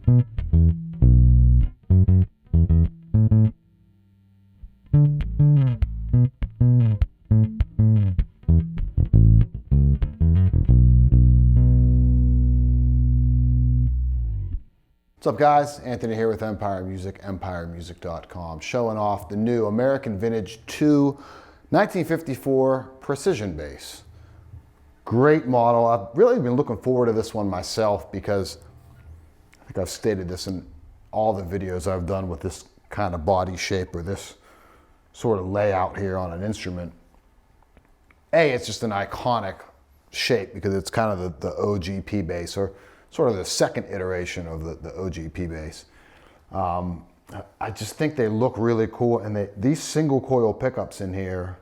What's up guys, Anthony here with Empire Music, empiremusic.com, showing off the new American Vintage 2 1954 Precision Bass. Great model. I've really been looking forward to this one myself because I think I've stated this in all the videos I've done with this kind of body shape or this sort of layout here on an instrument. It's just an iconic shape because it's kind of the OG P bass, or sort of the second iteration of the OG P bass. I just think they look really cool, and these single coil pickups in here,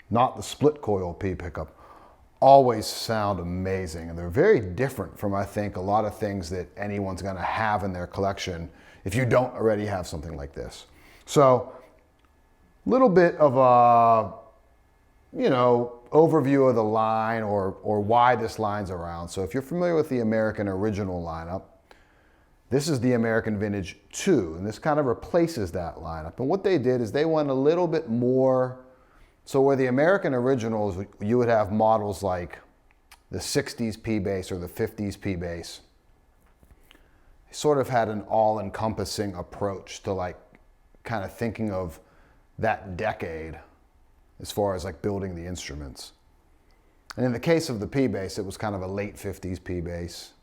not the split coil P pickup, always sound amazing, and they're very different from, I think, a lot of things that anyone's gonna have in their collection if you don't already have something like this. So, little bit of a, overview of the line or why this line's around. So if you're familiar with the American original lineup, this is the American Vintage 2, and this kind of replaces that lineup. And what they did is they went a little bit more, so where the American originals, you would have models like the 60s P bass or the 50s P bass. They sort of had an all-encompassing approach to like kind of thinking of that decade as far as like building the instruments. And in the case of the P bass, it was kind of a late 50s P bass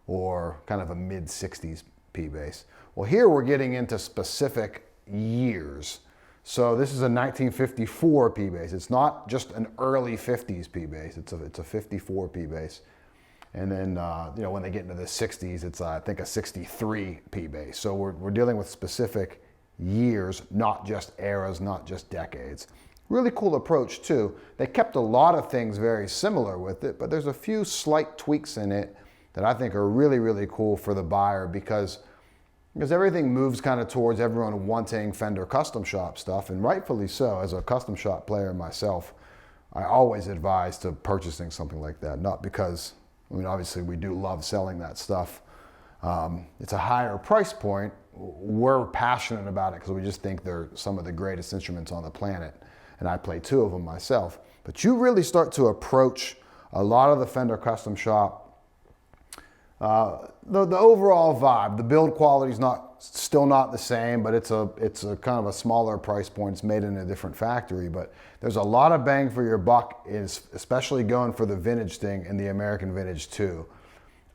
or kind of a mid 60s P bass. Well, here we're getting into specific years. So this is a 1954 P bass. It's not just an early 50s P bass. It's a 54 P bass. And then, when they get into the 60s, it's I think a 63 P bass. So we're dealing with specific years, not just eras, not just decades. Really cool approach too. They kept a lot of things very similar with it, but there's a few slight tweaks in it that I think are really, really cool for the buyer because everything moves kind of towards everyone wanting Fender custom shop stuff, and rightfully so. As a custom shop player myself, I always advise to purchasing something like that. Not because, obviously we do love selling that stuff. It's a higher price point. We're passionate about it because we just think they're some of the greatest instruments on the planet. And I play two of them myself. But you really start to approach a lot of the Fender custom shop. The overall vibe, the build quality is still not the same, but it's a kind of a smaller price point. It's made in a different factory, but there's a lot of bang for your buck, especially going for the vintage thing in the American Vintage 2.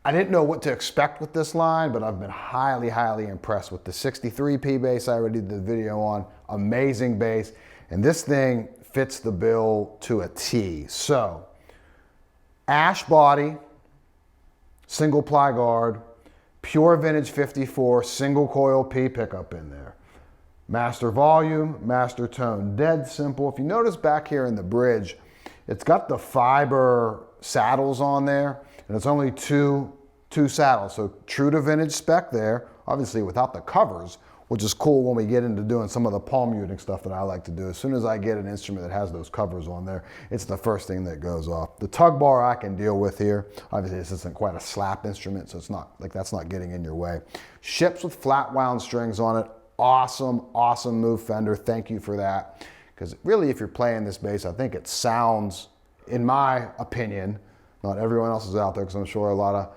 I didn't know what to expect with this line, but I've been highly, highly impressed with the 63 P bass I already did the video on. Amazing bass. And this thing fits the bill to a T. So, ash body, single ply guard, pure vintage 54, single coil P pickup in there. Master volume, master tone, dead simple. If you notice back here in the bridge, it's got the fiber saddles on there, and it's only two saddles. So true to vintage spec there, obviously without the covers, which is cool when we get into doing some of the palm muting stuff that I like to do. As soon as I get an instrument that has those covers on there, it's the first thing that goes off. The tug bar I can deal with here. Obviously this isn't quite a slap instrument, so it's not like that's not getting in your way. Ships with flat wound strings on it. Awesome, awesome move, Fender. Thank you for that. Because really, if you're playing this bass, I think it sounds, in my opinion, not everyone else is out there, because I'm sure a lot of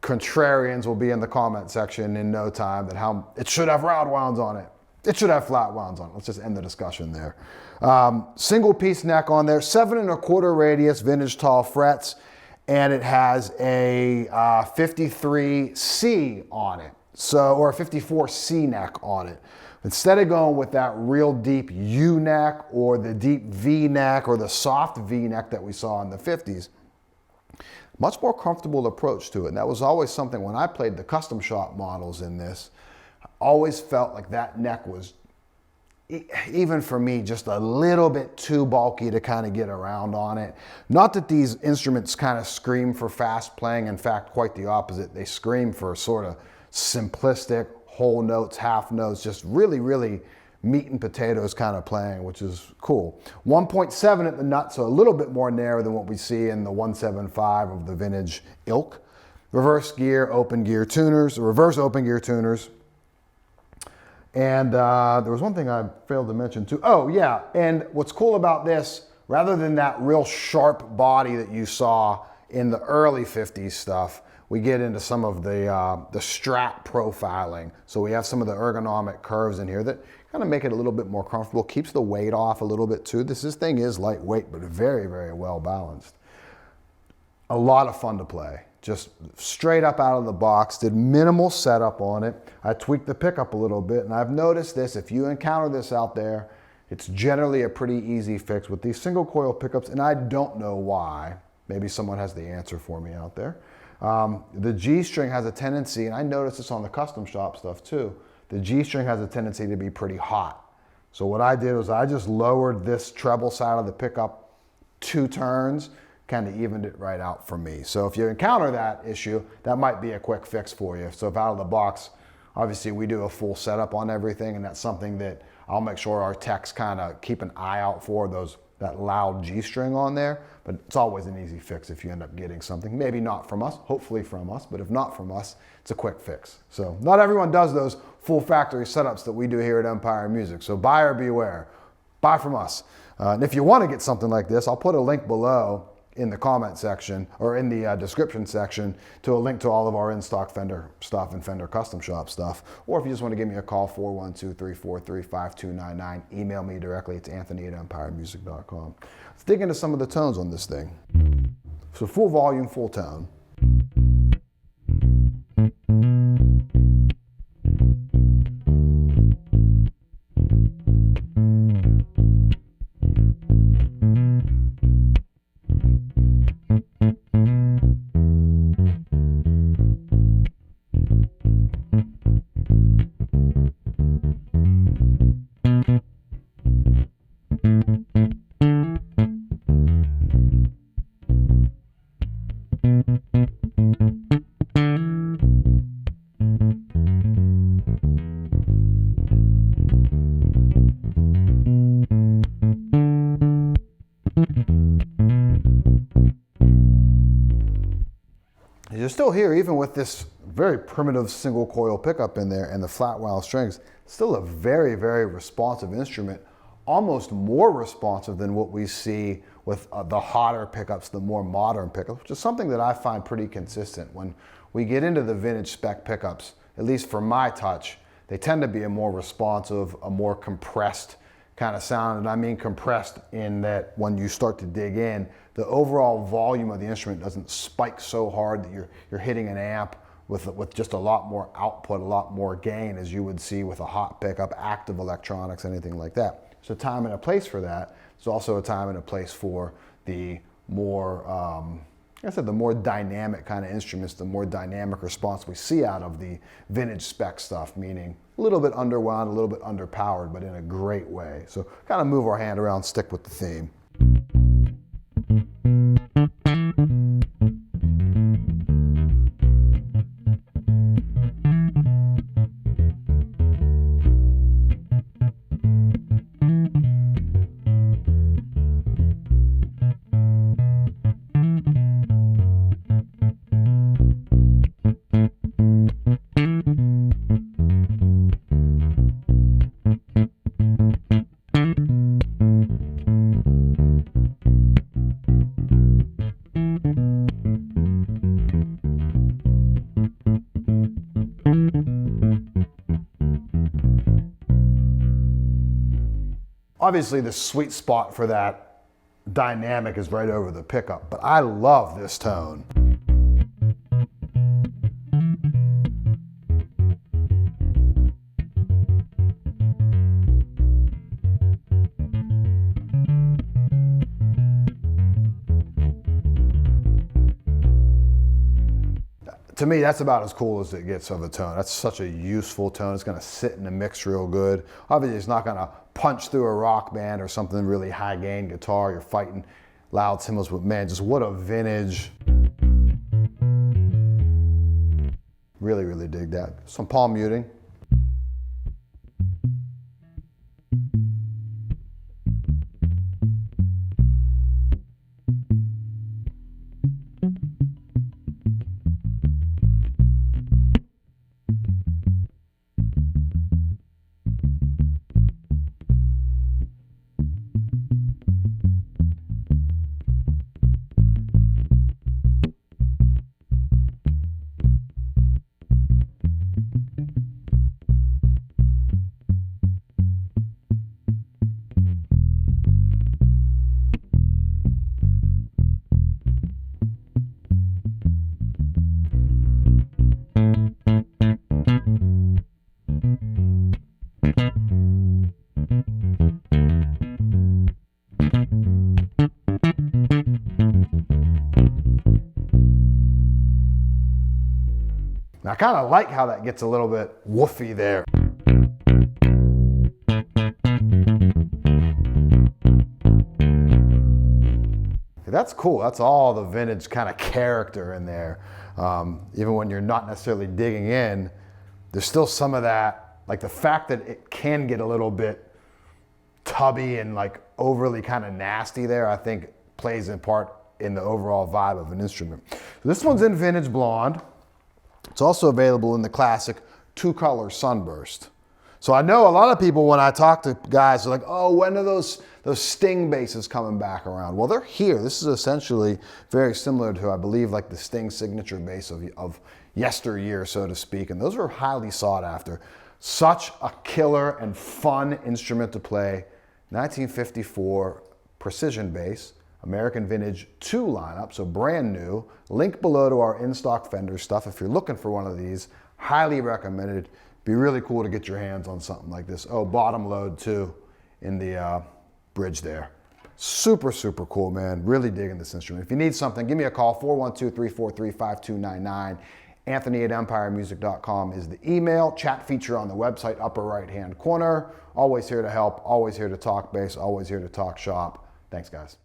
contrarians will be in the comment section in no time that how it should have round wounds on it. It should have flat wounds on it. Let's just end the discussion there. Single piece neck on there, 7 1/4 radius, vintage tall frets, and it has a 53C on it. So, or a 54C neck on it. Instead of going with that real deep U neck or the deep V neck or the soft V neck that we saw in the 50s, much more comfortable approach to it. And that was always something when I played the custom shop models in this, I always felt like that neck was, even for me, just a little bit too bulky to kind of get around on it. Not that these instruments kind of scream for fast playing. In fact, quite the opposite. They scream for sort of simplistic, whole notes, half notes, just really, really meat and potatoes kind of playing, which is cool. 1.7 at the nut, so a little bit more narrow than what we see in the 175 of the vintage ilk. reverse gear, open gear tuners, reverse open gear tuners. And there was one thing I failed to mention too. Oh yeah, and what's cool about this, rather than that real sharp body that you saw in the early 50s stuff, we get into some of the Strat profiling. So we have some of the ergonomic curves in here that kind of make it a little bit more comfortable, keeps the weight off a little bit too. This thing is lightweight, but very, very well balanced. A lot of fun to play. Just straight up out of the box, did minimal setup on it. I tweaked the pickup a little bit, and I've noticed this, if you encounter this out there, it's generally a pretty easy fix with these single coil pickups, and I don't know why. Maybe someone has the answer for me out there. The G-string has a tendency, and I noticed this on the custom shop stuff too, the G-string has a tendency to be pretty hot. So what I did was I just lowered this treble side of the pickup 2 turns, kind of evened it right out for me. So if you encounter that issue, that might be a quick fix for you. So if out of the box, obviously we do a full setup on everything, and that's something that I'll make sure our techs kind of keep an eye out for, that loud G-string on there. But it's always an easy fix if you end up getting something, maybe not from us, hopefully from us, but if not from us, it's a quick fix. So not everyone does those full factory setups that we do here at Empire Music. So buyer beware, buy from us. And if you want to get something like this, I'll put a link below in the comment section or in the description section to a link to all of our in-stock Fender stuff and Fender custom shop stuff. Or if you just want to give me a call, 412-343-5299. Email me directly. It's Anthony@empiremusic.com. Let's dig into some of the tones on this thing. So full volume, full tone. You're still here, even with this very primitive single coil pickup in there and the flat wound strings, still a very, very responsive instrument, almost more responsive than what we see with the hotter pickups, the more modern pickups, which is something that I find pretty consistent. When we get into the vintage spec pickups, at least for my touch, they tend to be a more responsive, a more compressed kind of sound. And I mean compressed in that when you start to dig in, the overall volume of the instrument doesn't spike so hard that you're hitting an amp with just a lot more output, a lot more gain, as you would see with a hot pickup, active electronics, anything like that. There's a time and a place for that. There's also a time and a place for the more, like I said, the more dynamic kind of instruments, the more dynamic response we see out of the vintage spec stuff, meaning a little bit underwound, a little bit underpowered, but in a great way. So kind of move our hand around, stick with the theme. Obviously, the sweet spot for that dynamic is right over the pickup, but I love this tone. To me, that's about as cool as it gets of a tone. That's such a useful tone. It's gonna sit in the mix real good. Obviously, it's not gonna punch through a rock band or something really high gain guitar. You're fighting loud cymbals, but man, just what a vintage. Really, really dig that. Some palm muting. kind of like how that gets a little bit woofy there. That's cool. That's all the vintage kind of character in there. Even when you're not necessarily digging in, there's still some of that, like the fact that it can get a little bit tubby and like overly kind of nasty there, I think plays in part in the overall vibe of an instrument. So this one's in vintage blonde. It's also available in the classic 2-color sunburst. So I know a lot of people, when I talk to guys, are like, oh, when are those Sting basses coming back around? Well, they're here. This is essentially very similar to, I believe, like the Sting signature bass of yesteryear, so to speak. And those were highly sought after. Such a killer and fun instrument to play. 1954 precision bass, American Vintage 2 lineup, so brand new. Link below to our in-stock Fender stuff. If you're looking for one of these, highly recommended. Be really cool to get your hands on something like this. Oh, bottom load too in the bridge there. Super, super cool, man. Really digging this instrument. If you need something, give me a call, 412-343-5299. Anthony@empiremusic.com is the email. Chat feature on the website, upper right-hand corner. Always here to help, always here to talk bass, always here to talk shop. Thanks, guys.